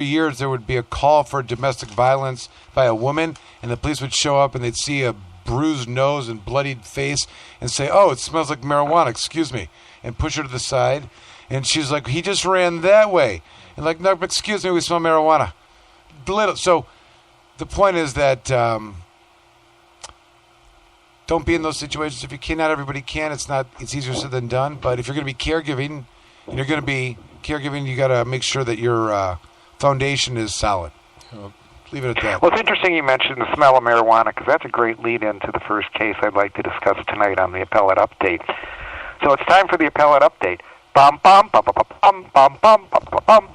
years there would be a call for domestic violence by a woman, and the police would show up and they'd see a bruised nose and bloodied face and say, "Oh, it smells like marijuana, excuse me," and push her to the side. And she's like, "He just ran that way." And like, "No, excuse me, we smell marijuana." So the point is that don't be in those situations. If you can, not everybody can. It's easier said than done. But if you're going to be caregiving, you got to make sure that your foundation is solid. Leave it at that. Well, it's interesting you mentioned the smell of marijuana, because that's a great lead-in to the first case I'd like to discuss tonight on the appellate update. So it's time for the appellate update. Bum, bum, bum, bum, bum, bum, bum, bum, bum, bum.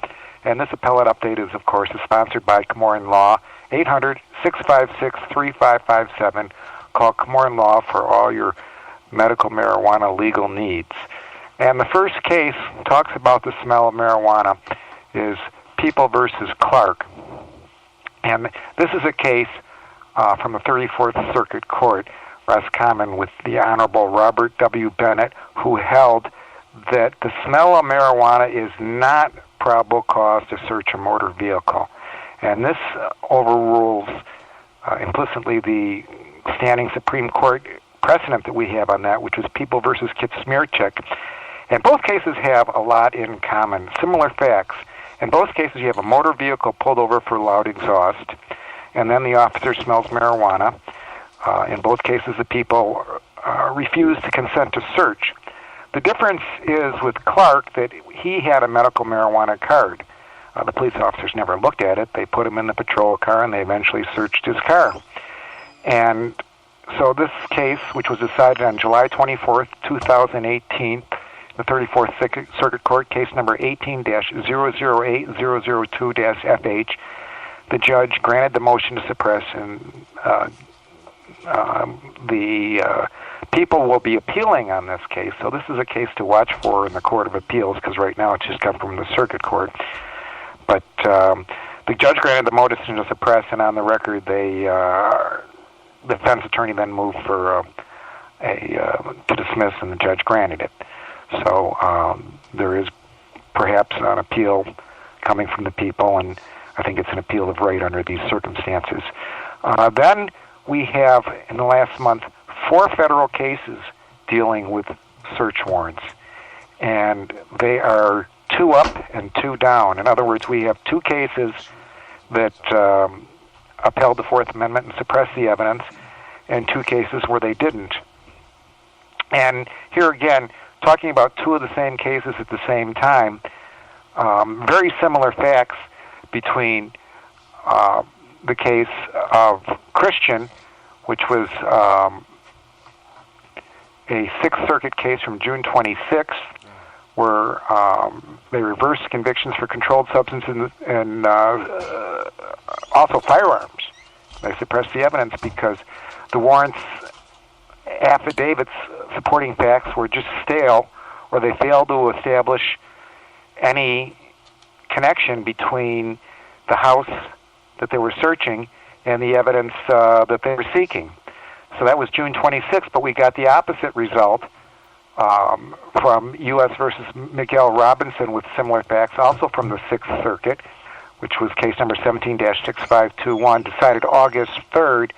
And this appellate update is, of course, sponsored by Camoran Law, 800-656-3557. Call Camoran Law for all your medical marijuana legal needs. And the first case talks about the smell of marijuana is People versus Clark. And this is a case from the 34th Circuit Court, Roscommon, with the Honorable Robert W. Bennett, who held that the smell of marijuana is not probable cause to search a motor vehicle. And this overrules implicitly the standing Supreme Court precedent that we have on that, which was People versus Kitsmirchik. And both cases have a lot in common, similar facts. In both cases, you have a motor vehicle pulled over for loud exhaust, and then the officer smells marijuana. In both cases, the people refuse to consent to search. The difference is with Clark that he had a medical marijuana card. The police officers never looked at it. They put him in the patrol car, and they eventually searched his car. And so this case, which was decided on July 24th, 2018, the 34th Circuit Court, case number 18-008002-FH, the judge granted the motion to suppress, and the people will be appealing on this case. So this is a case to watch for in the Court of Appeals, because right now it's just come from the Circuit Court. But the judge granted the motion to suppress, and on the record, the defense attorney then moved for to dismiss, and the judge granted it. So there is perhaps an appeal coming from the people, and I think it's an appeal of right under these circumstances. Then we have, in the last month, 4 federal cases dealing with search warrants, and they are 2 up and 2 down. In other words, we have 2 cases that upheld the Fourth Amendment and suppressed the evidence, and 2 cases where they didn't. And here again, talking about 2 of the same cases at the same time, very similar facts between the case of Christian, which was a Sixth Circuit case from June 26th, where they reversed convictions for controlled substances and also firearms. They suppressed the evidence because the warrants affidavits supporting facts were just stale, or they failed to establish any connection between the house that they were searching and the evidence that they were seeking. So that was June 26th, but we got the opposite result from U.S. versus Miguel Robinson with similar facts, also from the Sixth Circuit, which was case number 17-6521, decided August 3rd.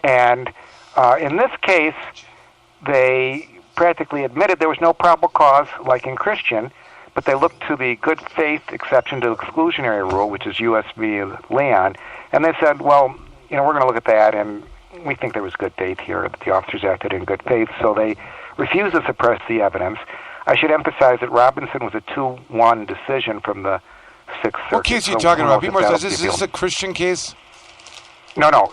And in this case, they practically admitted there was no probable cause, like in Christian, but they looked to the good faith exception to the exclusionary rule, which is U.S. v. Leon, and they said, well, we're going to look at that, and we think there was good faith here, that the officers acted in good faith, so they refused to suppress the evidence. I should emphasize that Robinson was a 2-1 decision from the Sixth Circuit. What case are you talking about? Is this a Christian case? No.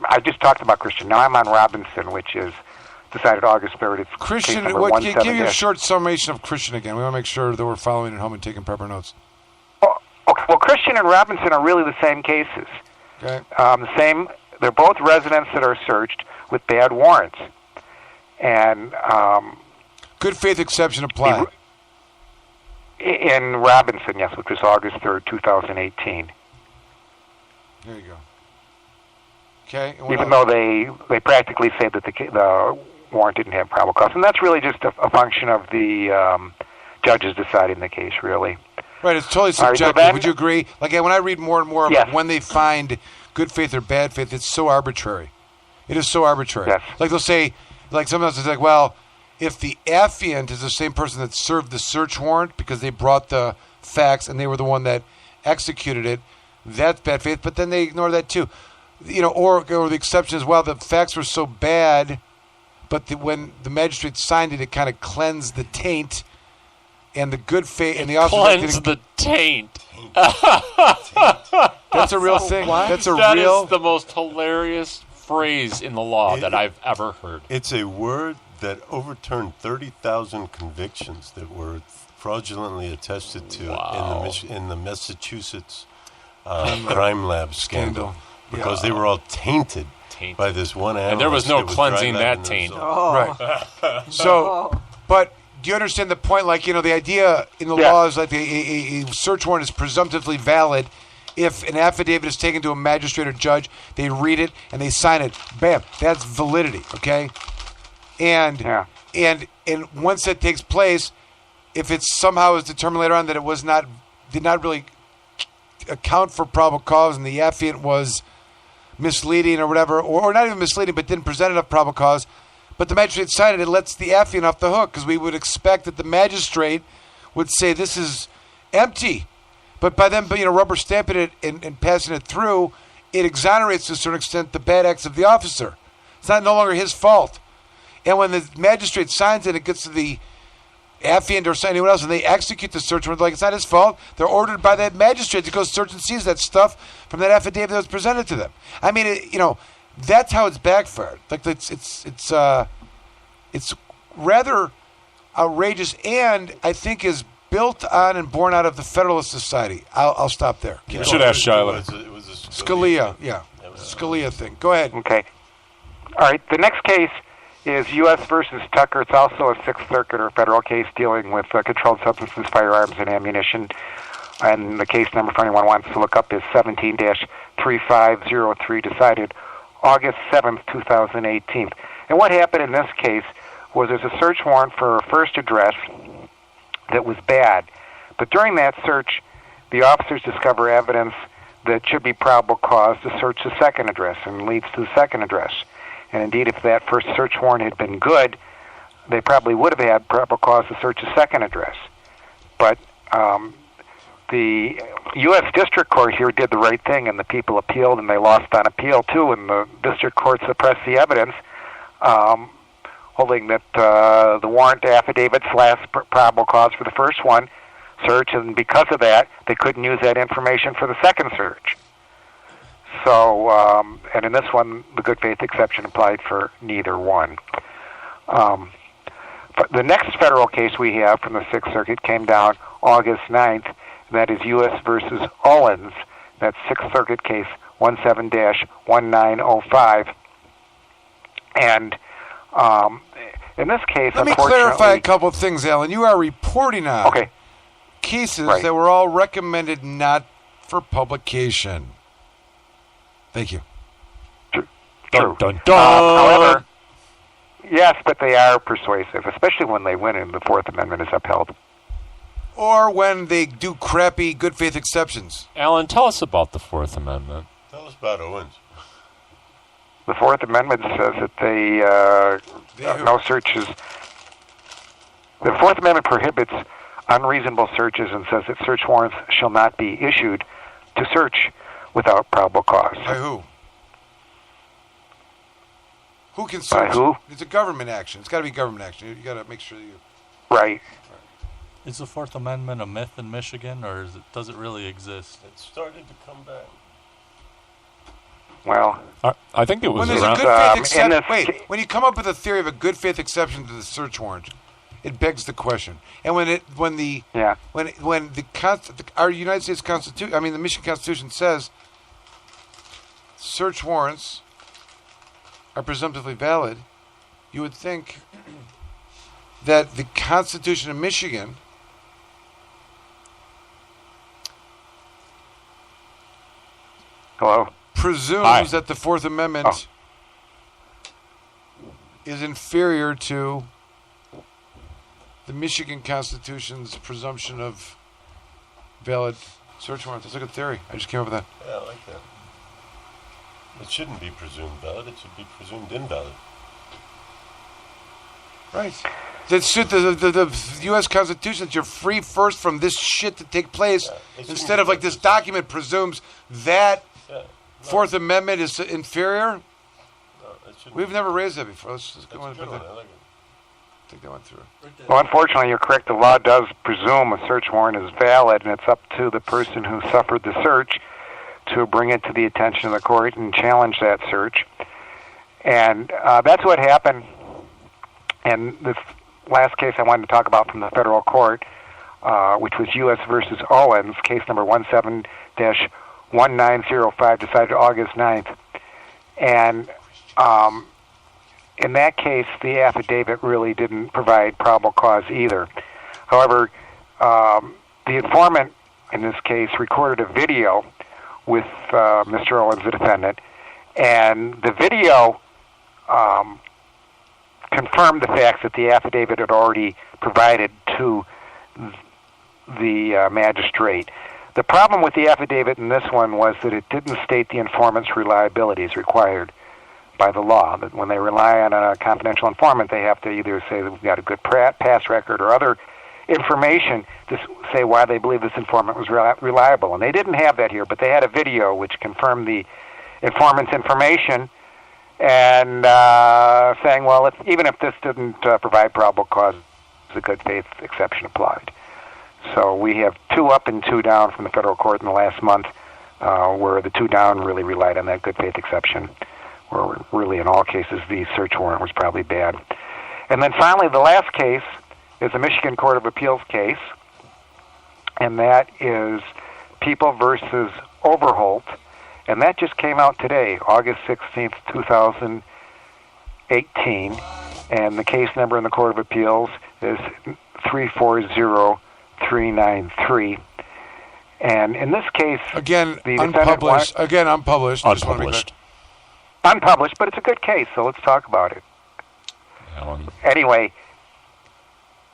I just talked about Christian. Now I'm on Robinson, which is decided August 3rd. It's Christian. Give me a short summation of Christian again. We want to make sure that we're following at home and taking proper notes. Well, Christian and Robinson are really the same cases. Okay. They're both residents that are searched with bad warrants, and good faith exception applied. In Robinson, yes, which was August 3rd, 2018. There you go. Okay. Even though they practically say that the warrant didn't have probable cause, and that's really just a function of the judges deciding the case, really. Right, it's totally All right, so subjective. then- Would you agree? Like when I read more and more about Yes. when they find good faith or bad faith, it's so arbitrary. It is so arbitrary. Yes. Like they'll say, like sometimes it's like, well, if the affiant is the same person that served the search warrant because they brought the facts and they were the one that executed it, that's bad faith. But then they ignore that too, or the exception is, well, the facts were so bad, but when the magistrate signed it, it kind of cleansed the taint, and the good faith and the officer Cleanse the taint. That's a real thing. That's a That real. is the most hilarious phrase in the law that I've ever heard. It's a word that overturned 30,000 convictions that were fraudulently attested to Wow. in the Massachusetts crime lab scandal because they were all tainted by this one analyst. And there was no that cleansing dry that labbing taint. themselves. Right. So, but do you understand the point? Like, the idea in the law is like a search warrant is presumptively valid if an affidavit is taken to a magistrate or judge, they read it and they sign it. Bam, that's validity. Okay, and once that takes place, if it somehow is determined later on that it did not really account for probable cause and the affiant was misleading or whatever, or not even misleading, but didn't present enough probable cause, but the magistrate signed it, it lets the affiant off the hook because we would expect that the magistrate would say this is empty. But by them, rubber stamping it and passing it through, it exonerates to a certain extent the bad acts of the officer. It's no longer his fault. And when the magistrate signs it, it gets to the affiant or anyone else, and they execute the search warrant, like it's not his fault. They're ordered by that magistrate to go search and seize that stuff from that affidavit that was presented to them. I mean, that's how it's backfired. Like it's rather outrageous, and I think is built on and born out of the Federalist Society. I'll stop there. You should ask Shiloh. It was a Scalia, Scalia thing. Go ahead. Okay. All right. The next case is U.S. versus Tucker. It's also a Sixth Circuit or federal case dealing with controlled substances, firearms, and ammunition. And the case number, if anyone wants to look up, is 17-3503, decided August 7th, 2018. And what happened in this case was there's a search warrant for a first address that was bad. But during that search, the officers discover evidence that should be probable cause to search the second address and leads to the second address. And indeed, if that first search warrant had been good, they probably would have had probable cause to search the second address. But the U.S. District Court here did the right thing, and the people appealed, and they lost on appeal, too, and the District Court suppressed the evidence, holding that the warrant affidavits last probable cause for the first one search, and because of that, they couldn't use that information for the second search. So, and in this one, the good faith exception applied for neither one. But the next federal case we have from the Sixth Circuit came down August 9th, and that is U.S. versus Owens. That's Sixth Circuit case 17-1905. And in this case, let me clarify a couple of things, Alan. You are reporting on cases that were all recommended not for publication. Thank you. True. Dun, dun, dun. However, yes, but they are persuasive, especially when they win and the Fourth Amendment is upheld. Or when they do crappy good faith exceptions. Alan, tell us about the Fourth Amendment. Tell us about Owens. The Fourth Amendment says that no searches. The Fourth Amendment prohibits unreasonable searches and says that search warrants shall not be issued to search without probable cause. By who? Who can search? By who? It's a government action. It's got to be government action. You got to make sure that you. Right. Is the Fourth Amendment a myth in Michigan, or does it really exist? It started to come back. Well, I think it was when there's around. a good faith exception. When you come up with a theory of a good faith exception to the search warrant, it begs the question. And our United States Constitution, the Michigan Constitution says search warrants are presumptively valid, you would think that the Constitution of Michigan presumes that the Fourth Amendment is inferior to the Michigan Constitution's presumption of valid search warrant. That's a good theory. I just came up with that. Yeah, I like that. It shouldn't be presumed valid. It should be presumed invalid. Right. The U.S. Constitution that you're free first from this shit to take place, instead of like this document presumes that Fourth Amendment is inferior. We've never raised that before. Let's just go on. I like it. Take that one through. Well, unfortunately, you're correct. The law does presume a search warrant is valid, and it's up to the person who suffered the search to bring it to the attention of the court and challenge that search. And that's what happened. And this last case I wanted to talk about from the federal court, which was U.S. versus Owens, case number 17-1905, decided August 9th. And in that case, the affidavit really didn't provide probable cause either. However, the informant in this case recorded a video with Mr. Owens, the defendant, and the video confirmed the facts that the affidavit had already provided to the magistrate. The problem with the affidavit in this one was that it didn't state the informant's reliability as required by the law. That when they rely on a confidential informant, they have to either say that we've got a good past record or other information to say why they believe this informant was reliable. And they didn't have that here, but they had a video which confirmed the informant's information and saying, well, even if this didn't provide probable cause, the good faith exception applied. So we have 2 up and 2 down from the federal court in the last month, where the 2 down really relied on that good faith exception, where really in all cases the search warrant was probably bad. And then finally, the last case is a Michigan Court of Appeals case, and that is People versus Overholt, and that just came out today, August 16th, 2018, and the case number in the Court of Appeals is 340393. And in this case, again, the unpublished. Unpublished. Unpublished, but it's a good case, so let's talk about it. Anyway,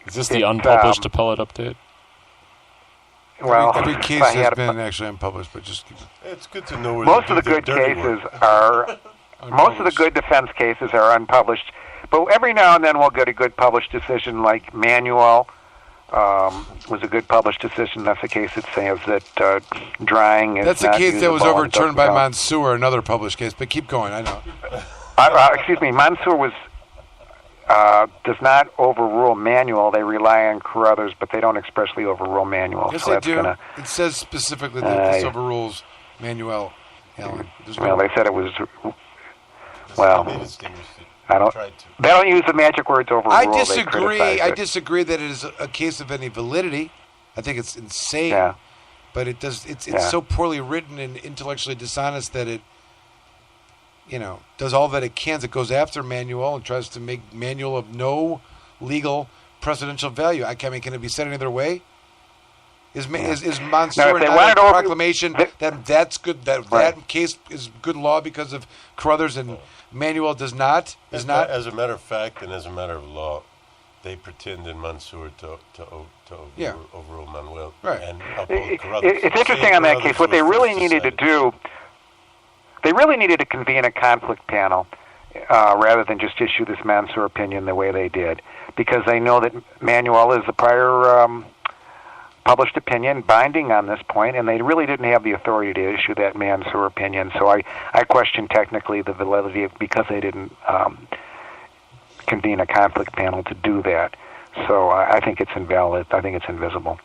is this the unpublished appellate update? Well, every case has been actually unpublished, but just it's good to know. Most of the good cases are, most of the good defense cases are unpublished, but every now and then we'll get a good published decision, like Manuel was a good published decision. That's a case that says that drying is. That's a case that was overturned by Mansour, another published case. But keep going. I know. Excuse me, Mansour was. Does not overrule Manuel. They rely on Carruthers, but they don't expressly overrule Manuel. Yes, so they do. It says specifically that this overrules Manuel. Alan. Well, they said it was. Well, I don't. They don't use the magic words overrule. I disagree. I disagree that it is a case of any validity. I think it's insane. Yeah. But it does. It's so poorly written and intellectually dishonest that it. Does all that it can. It goes after Manuel and tries to make Manuel of no legal precedential value. I mean, can it be said any other way? Is Mansour not a proclamation that's good? That case is good law because of Carruthers and Manuel does not? As a matter of fact, and as a matter of law, they pretend in Mansour to overrule Manuel and uphold Carruthers. It's interesting on that case. What they really needed to do. They really needed to convene a conflict panel rather than just issue this Mansour opinion the way they did, because they know that Manuel is the prior published opinion binding on this point, and they really didn't have the authority to issue that Mansour opinion. So I question technically the validity because they didn't convene a conflict panel to do that. So I think it's invalid. I think it's invisible.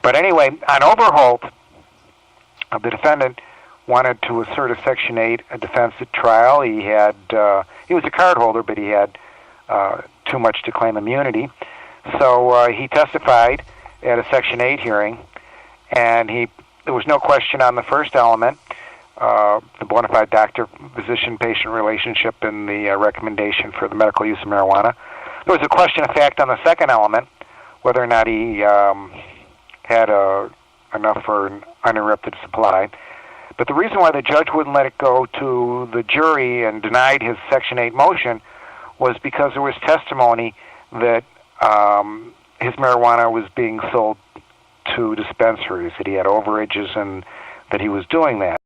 But anyway, on Overholt, the defendant wanted to assert a Section 8 defense at trial. He was a card holder, but he had too much to claim immunity. So he testified at a Section 8 hearing, and there was no question on the first element, the bona fide doctor-physician-patient relationship and the recommendation for the medical use of marijuana. There was a question of fact on the second element, whether or not he had enough for an uninterrupted supply. But the reason why the judge wouldn't let it go to the jury and denied his Section 8 motion was because there was testimony that his marijuana was being sold to dispensaries, that he had overages and that he was doing that.